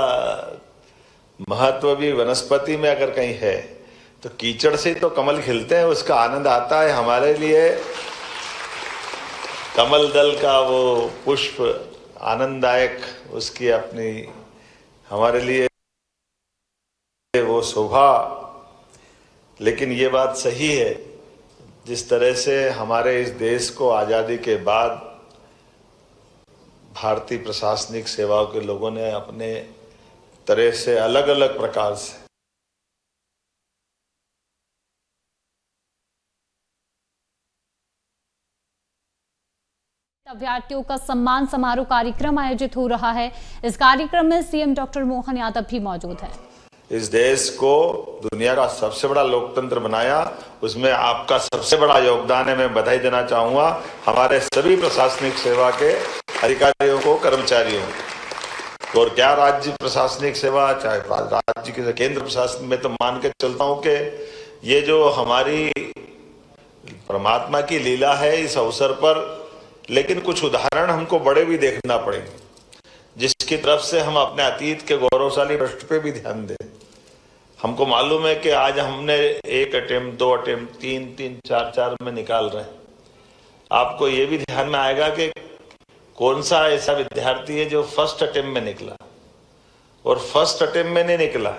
महत्व भी वनस्पति में अगर कहीं है तो कीचड़ से तो कमल खिलते हैं, उसका आनंद आता है। हमारे लिए कमल दल का वो पुष्प आनंददायक, उसकी अपनी हमारे लिए वो शोभा। लेकिन ये बात सही है, जिस तरह से हमारे इस देश को आज़ादी के बाद भारतीय प्रशासनिक सेवाओं के लोगों ने अपने तरह से अलग अलग प्रकार से अभ्यर्थियों का सम्मान समारोह कार्यक्रम आयोजित हो रहा है। इस कार्यक्रम में सीएम डॉक्टर मोहन यादव भी मौजूद हैं। इस देश को दुनिया का सबसे बड़ा लोकतंत्र बनाया, उसमें आपका सबसे बड़ा योगदान है। मैं बधाई देना चाहूंगा हमारे सभी प्रशासनिक सेवा के अधिकारियों को, कर्मचारियों को। और क्या राज्य प्रशासनिक सेवा, चाहे राज्य के केंद्र प्रशासन में, तो मान के चलता हूं कि ये जो हमारी परमात्मा की लीला है इस अवसर पर, लेकिन कुछ उदाहरण हमको बड़े भी देखना पड़ेंगे, जिसकी तरफ से हम अपने अतीत के गौरवशाली पृष्ठ पे भी ध्यान दें। हमको मालूम है कि आज हमने 1 अटेम्प्ट, 2 अटेम्प्ट, 3, 4 में निकाल रहे हैं। आपको ये भी ध्यान में आएगा कि कौन सा ऐसा विद्यार्थी है जो फर्स्ट अटेम्प्ट में निकला, और फर्स्ट अटेम्प्ट में नहीं निकला।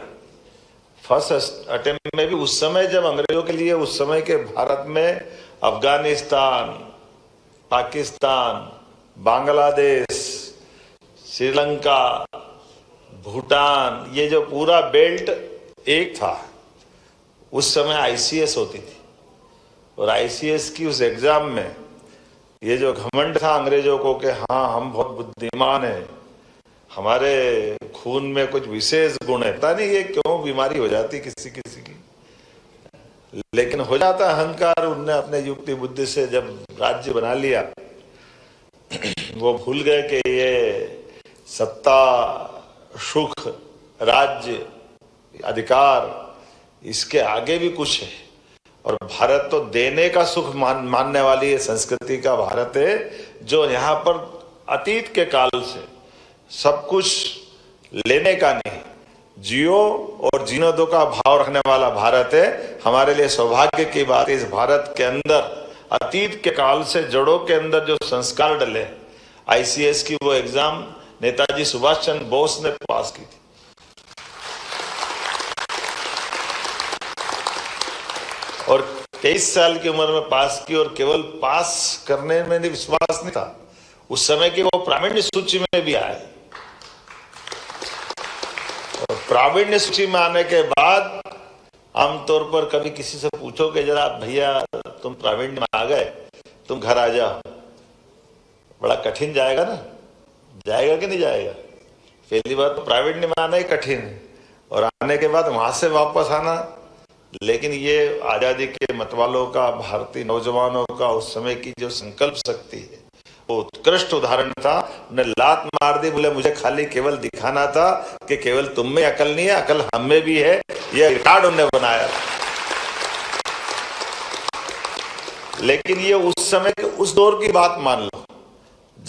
फर्स्ट अटेम्प्ट में भी उस समय जब अंग्रेजों के लिए, उस समय के भारत में अफगानिस्तान, पाकिस्तान, बांग्लादेश, श्रीलंका, भूटान, ये जो पूरा बेल्ट एक था, उस समय आईसीएस होती थी। और आईसीएस की उस एग्जाम में ये जो घमंड था अंग्रेजों को कि हाँ हम बहुत बुद्धिमान हैं, हमारे खून में कुछ विशेष गुण है, पता नहीं ये क्यों बीमारी हो जाती किसी किसी की, लेकिन हो जाता अहंकार। उनने अपने युक्ति बुद्धि से जब राज्य बना लिया, वो भूल गए कि ये सत्ता, सुख, राज्य, अधिकार, इसके आगे भी कुछ है। और भारत तो देने का सुख मानने वाली ये संस्कृति का भारत है, जो यहाँ पर अतीत के काल से सब कुछ लेने का नहीं, जियो और जीने दो का भाव रखने वाला भारत है। हमारे लिए सौभाग्य की बात है, इस भारत के अंदर अतीत के काल से जड़ों के अंदर जो संस्कार डले, आईसीएस की वो एग्जाम नेताजी सुभाष चंद्र बोस ने पास की थी। और 23 साल की उम्र में पास की, और केवल पास करने में विश्वास नहीं था, उस समय की वो प्रावीण्य सूची में भी आए। और प्रावीण्य सूची में आने के बाद आमतौर पर कभी किसी से पूछो कि जरा भैया तुम प्रावीण्य में आ गए, तुम घर आ जाओ, बड़ा कठिन जाएगा ना, जाएगा कि नहीं जाएगा? पहली बात तो प्रावीण्य में आना ही कठिन है, और आने के बाद वहां से वापस आना। लेकिन ये आजादी के मतवालों का, भारतीय नौजवानों का उस समय की जो संकल्प शक्ति है, वो उत्कृष्ट उदाहरण था। उन्हें लात मार दी, बोले मुझे खाली केवल दिखाना था कि केवल तुम में अकल नहीं है, अकल हम में भी है। ये रिकॉर्ड उन्होंने बनाया। लेकिन ये उस समय के उस दौर की बात मान लो,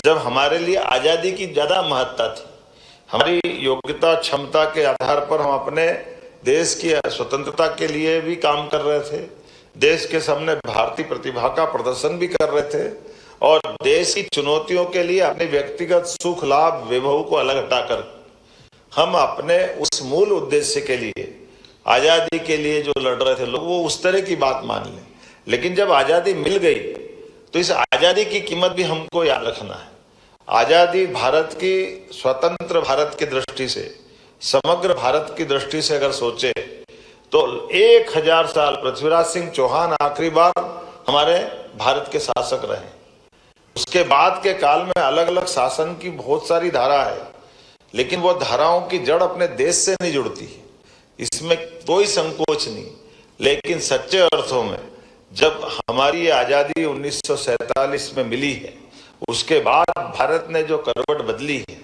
जब हमारे लिए आजादी की ज्यादा महत्ता थी। हमारी योग्यता क्षमता के आधार पर हम अपने देश की स्वतंत्रता के लिए भी काम कर रहे थे, देश के सामने भारतीय प्रतिभा का प्रदर्शन भी कर रहे थे, और देश की चुनौतियों के लिए अपने व्यक्तिगत सुख लाभ वैभव को अलग हटाकर हम अपने उस मूल उद्देश्य के लिए, आजादी के लिए जो लड़ रहे थे लोग, वो उस तरह की बात मान लें। लेकिन जब आजादी मिल गई तो इस आजादी की कीमत भी हमको याद रखना है। आजादी भारत की, स्वतंत्र भारत की दृष्टि से, समग्र भारत की दृष्टि से अगर सोचे तो 1000 साल पृथ्वीराज सिंह चौहान आखिरी बार हमारे भारत के शासक रहे। उसके बाद के काल में अलग अलग शासन की बहुत सारी धारा है, लेकिन वो धाराओं की जड़ अपने देश से नहीं जुड़ती, इसमें कोई संकोच नहीं। लेकिन सच्चे अर्थों में जब हमारी आजादी 1947 में मिली है, उसके बाद भारत ने जो करवट बदली है,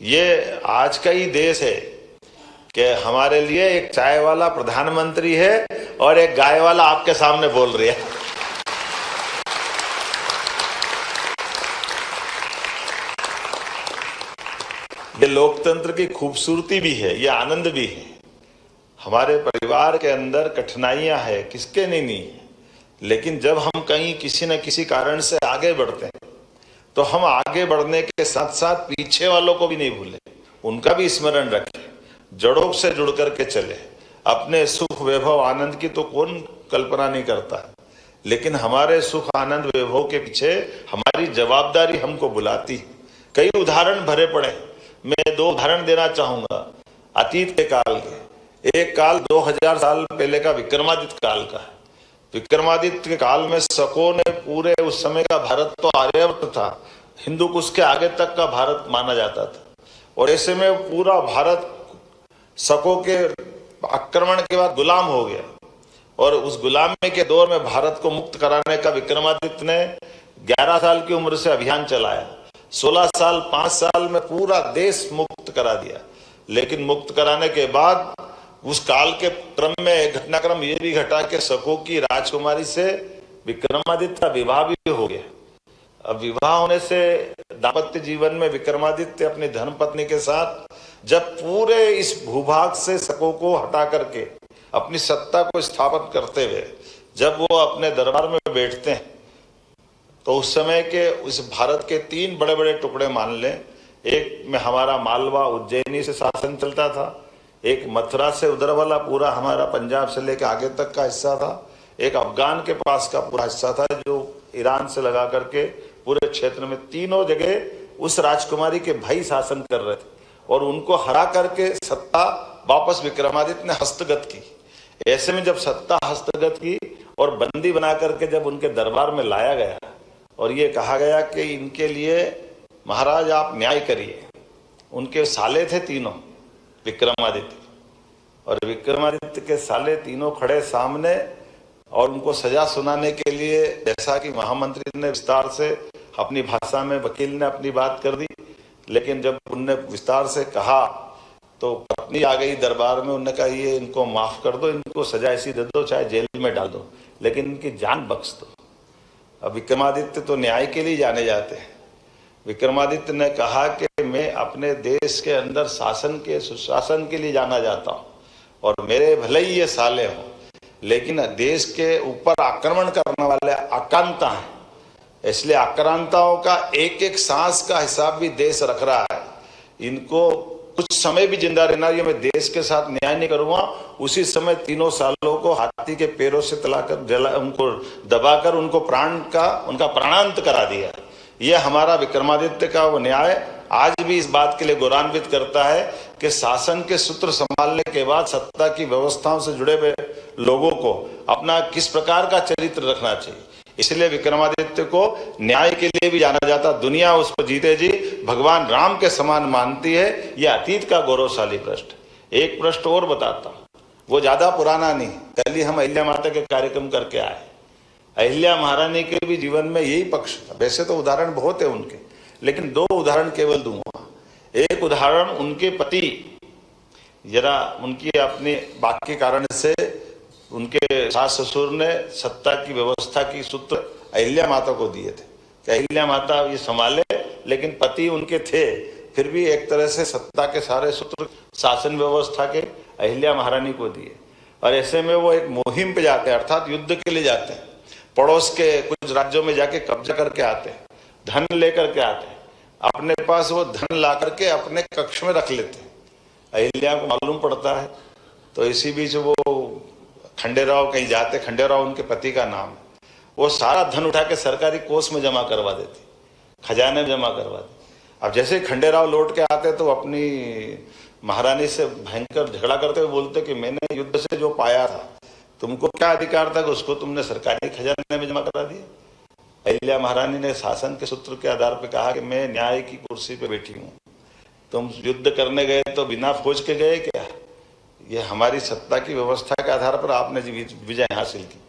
ये आज का ही देश है कि हमारे लिए एक चाय वाला प्रधानमंत्री है और एक गाय वाला आपके सामने बोल रही है। ये लोकतंत्र की खूबसूरती भी है, ये आनंद भी है। हमारे परिवार के अंदर कठिनाइयां है, किसके नहीं है, लेकिन जब हम कहीं किसी न किसी कारण से आगे बढ़ते हैं तो हम आगे बढ़ने के साथ साथ पीछे वालों को भी नहीं भूलें, उनका भी स्मरण रखें, जड़ों से जुड़ करके चले। अपने सुख वैभव आनंद की तो कौन कल्पना नहीं करता है, लेकिन हमारे सुख आनंद वैभव के पीछे हमारी जवाबदारी हमको बुलाती है। कई उदाहरण भरे पड़े, मैं 2 उदाहरण देना चाहूंगा अतीत के काल के। एक काल 2000 साल पहले का विक्रमादित्य काल का है। विक्रमादित्य के काल में शकों ने पूरे, उस समय का भारत तो आर्यवर्त था, हिंदू कुश के आगे तक का भारत माना जाता था, और ऐसे में पूरा भारत शकों के आक्रमण के बाद गुलाम हो गया। और उस गुलामी के दौर में भारत को मुक्त कराने का विक्रमादित्य ने 11 साल की उम्र से अभियान चलाया। 16 साल 5 साल में पूरा देश मुक्त करा दिया। लेकिन मुक्त कराने के बाद उस काल के क्रम में घटनाक्रम ये भी घटा कि शकों की राजकुमारी से विक्रमादित्य का विवाह भी हो गया। अब विवाह होने से दाम्पत्य जीवन में विक्रमादित्य अपनी धर्मपत्नी के साथ जब पूरे इस भूभाग से शकों को हटा करके अपनी सत्ता को स्थापित करते हुए जब वो अपने दरबार में बैठते हैं, तो उस समय के उस भारत के 3 बड़े बड़े टुकड़े मान लें। एक में हमारा मालवा उज्जैनी से शासन चलता था, एक मथुरा से उधर वाला पूरा हमारा पंजाब से लेकर आगे तक का हिस्सा था, एक अफगान के पास का पूरा हिस्सा था जो ईरान से लगा करके पूरे क्षेत्र में। तीनों जगह उस राजकुमारी के भाई शासन कर रहे थे, और उनको हरा करके सत्ता वापस विक्रमादित्य ने हस्तगत की। ऐसे में जब सत्ता हस्तगत की और बंदी बना करके जब उनके दरबार में लाया गया और ये कहा गया कि इनके लिए महाराज आप न्याय करिए। उनके साले थे तीनों विक्रमादित्य, और विक्रमादित्य के साले तीनों खड़े सामने और उनको सजा सुनाने के लिए, जैसा कि महामंत्री ने विस्तार से अपनी भाषा में वकील ने अपनी बात कर दी, लेकिन जब उनने विस्तार से कहा तो पत्नी आ गई दरबार में। उन्होंने कहा ये इनको माफ कर दो, इनको सजा ऐसी दे दो, चाहे जेल में डाल दो, लेकिन इनकी जान बख्श दो। अब विक्रमादित्य तो न्याय के लिए जाने जाते हैं। विक्रमादित्य ने कहा कि मैं अपने देश के अंदर शासन के सुशासन के लिए जाना जाता हूँ, और मेरे भले ही ये साले हों, लेकिन देश के ऊपर आक्रमण करने वाले आक्रांता हैं, इसलिए आक्रांताओं का एक एक सांस का हिसाब भी देश रख रहा है। इनको कुछ समय भी जिंदा रहना, ये मैं देश के साथ न्याय नहीं करूंगा। उसी समय 3 सालों को हाथी के पैरों से उनको दबाकर उनको उनका प्राणांत करा दिया। यह हमारा विक्रमादित्य का वो न्याय आज भी इस बात के लिए गौरवान्वित करता है कि शासन के सूत्र संभालने के बाद सत्ता की व्यवस्थाओं से जुड़े हुए लोगों को अपना किस प्रकार का चरित्र रखना चाहिए। इसलिए विक्रमादित्य को न्याय के लिए भी जाना जाता, दुनिया उस पर जीते जी भगवान राम के समान मानती है। यह अतीत का गौरवशाली पृष्ठ। एक पृष्ठ और बताता हूं, वो ज्यादा पुराना नहीं। कल ही हम अहिल्या माता के कार्यक्रम करके आए। अहिल्या महारानी के भी जीवन में यही पक्ष था। वैसे तो उदाहरण बहुत है उनके, लेकिन 2 उदाहरण केवल दूंगा। एक उदाहरण, उनके पति जरा उनकी अपने बाकी कारण से उनके सास ससुर ने सत्ता की व्यवस्था की सूत्र अहिल्या माता को दिए थे कि अहिल्या माता ये संभाले, लेकिन पति उनके थे, फिर भी एक तरह से सत्ता के सारे सूत्र शासन व्यवस्था के अहिल्या महारानी को दिए। और ऐसे में वो एक मुहिम पे जाते हैं, अर्थात युद्ध के लिए जाते हैं। पड़ोस के कुछ राज्यों में जाके कब्जा करके आते हैं, धन लेकर के आते हैं, अपने पास वो धन ला करके अपने कक्ष में रख लेते हैं। अहिल्या को मालूम पड़ता है, तो इसी बीच वो खंडेराव कहीं जाते, खंडेराव उनके पति का नाम है, वो सारा धन उठा के सरकारी कोष में जमा करवा देती, खजाने में जमा करवा देती। अब जैसे खंडेराव लौट के आते तो अपनी महारानी से भयंकर झगड़ा करते हुए बोलते कि मैंने युद्ध से जो पाया था, तुमको क्या अधिकार था कि उसको तुमने सरकारी खजाने में जमा करा दिया। अहिल्या महारानी ने शासन के सूत्र के आधार पर कहा कि मैं न्याय की कुर्सी पे बैठी हूँ, तुम युद्ध करने गए तो बिना फौज के गए क्या? ये हमारी सत्ता की व्यवस्था के आधार पर आपने विजय हासिल की,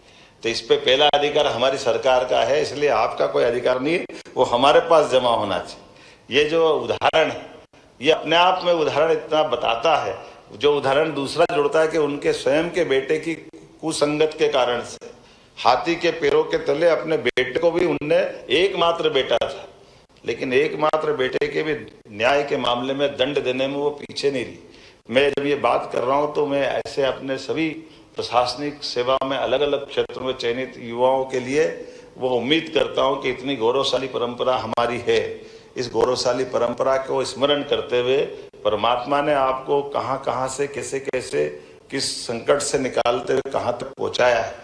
तो इस पे पहला अधिकार हमारी सरकार का है, इसलिए आपका कोई अधिकार नहीं है, वो हमारे पास जमा होना चाहिए। ये जो उदाहरण है, ये अपने आप में उदाहरण इतना बताता है। जो उदाहरण दूसरा जोड़ता है कि उनके स्वयं के बेटे की कुसंगत के कारण से हाथी के पैरों के तले अपने बेटे को भी, उनने एकमात्र बेटा था, लेकिन एकमात्र बेटे के भी न्याय के मामले में दंड देने में वो पीछे नहीं रही। मैं जब ये बात कर रहा हूं तो मैं ऐसे अपने सभी प्रशासनिक सेवा में अलग अलग क्षेत्रों में चयनित युवाओं के लिए वो उम्मीद करता हूं कि इतनी गौरवशाली परंपरा हमारी है। इस गौरवशाली परंपरा को स्मरण करते हुए परमात्मा ने आपको कहां से कैसे कैसे किस संकट से निकालते हुए कहां तक पहुंचाया है।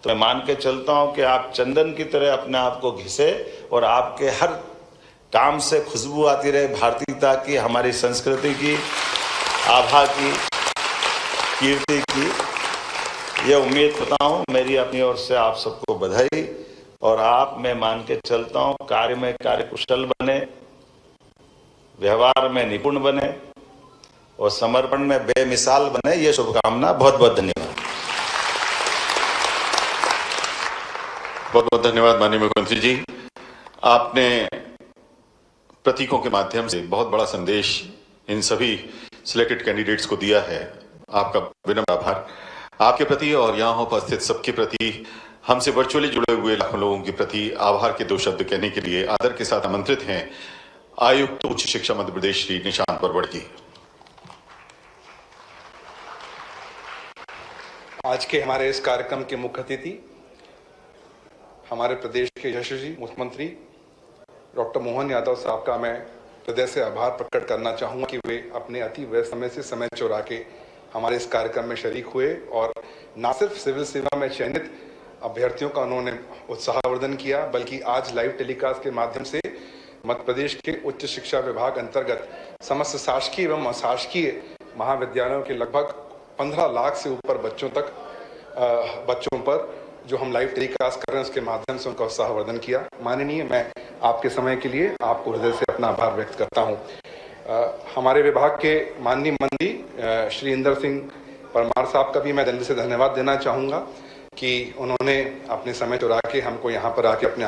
तो मैं मान के चलता हूं कि आप चंदन की तरह अपने आप को घिसे और आपके हर काम से खुशबू आती रहे भारतीयता की, हमारी संस्कृति की, आभा की, कीर्ति की। ये उम्मीद करता हूँ। मेरी अपनी ओर से आप सबको बधाई। और आप, मैं मान के चलता हूँ, कार्य में कार्यकुशल बने, व्यवहार में निपुण बने और समर्पण में बेमिसाल बने। ये शुभकामना। बहुत बहुत धन्यवाद। बहुत बहुत धन्यवाद माननीय मुख्यमंत्री जी। आपने प्रतीकों के माध्यम से बहुत बड़ा संदेश इन सभी सिलेक्टेड कैंडिडेट्स को दिया है। आपका विनम्र आभार आपके प्रति और यहाँ उपस्थित सबके प्रति, हमसे वर्चुअली जुड़े हुए लाखों लोगों के प्रति आभार के 2 शब्द कहने के लिए आदर के साथ आमंत्रित हैं आयुक्त उच्च शिक्षा मध्य प्रदेश श्री निशांत परवड़ जी। आज के हमारे इस कार्यक्रम के मुख्य अतिथि हमारे प्रदेश के यशस्वी मुख्यमंत्री डॉक्टर मोहन यादव साहब का मैं हृदय से आभार प्रकट करना चाहूँगा कि वे अपने अति व्यस्त समय से समय चुरा के हमारे इस कार्यक्रम में शरीक हुए और न सिर्फ सिविल सेवा में चयनित अभ्यर्थियों का उन्होंने उत्साहवर्धन किया, बल्कि आज लाइव टेलीकास्ट के माध्यम से मध्य प्रदेश के उच्च शिक्षा विभाग अंतर्गत समस्त शासकीय एवं अशासकीय महाविद्यालयों के लगभग 15 लाख से ऊपर बच्चों पर जो हम लाइव टेलीकास्ट कर रहे हैं उसके माध्यम से उनका उत्साहवर्धन किया। माननीय, मैं आपके समय के लिए आपको हृदय से अपना आभार व्यक्त करता हूं। हमारे विभाग के माननीय मंत्री श्री इंदर सिंह परमार साहब का भी मैं दिल से धन्यवाद देना चाहूँगा कि उन्होंने अपने समय चुरा के हमको यहाँ पर आके अपने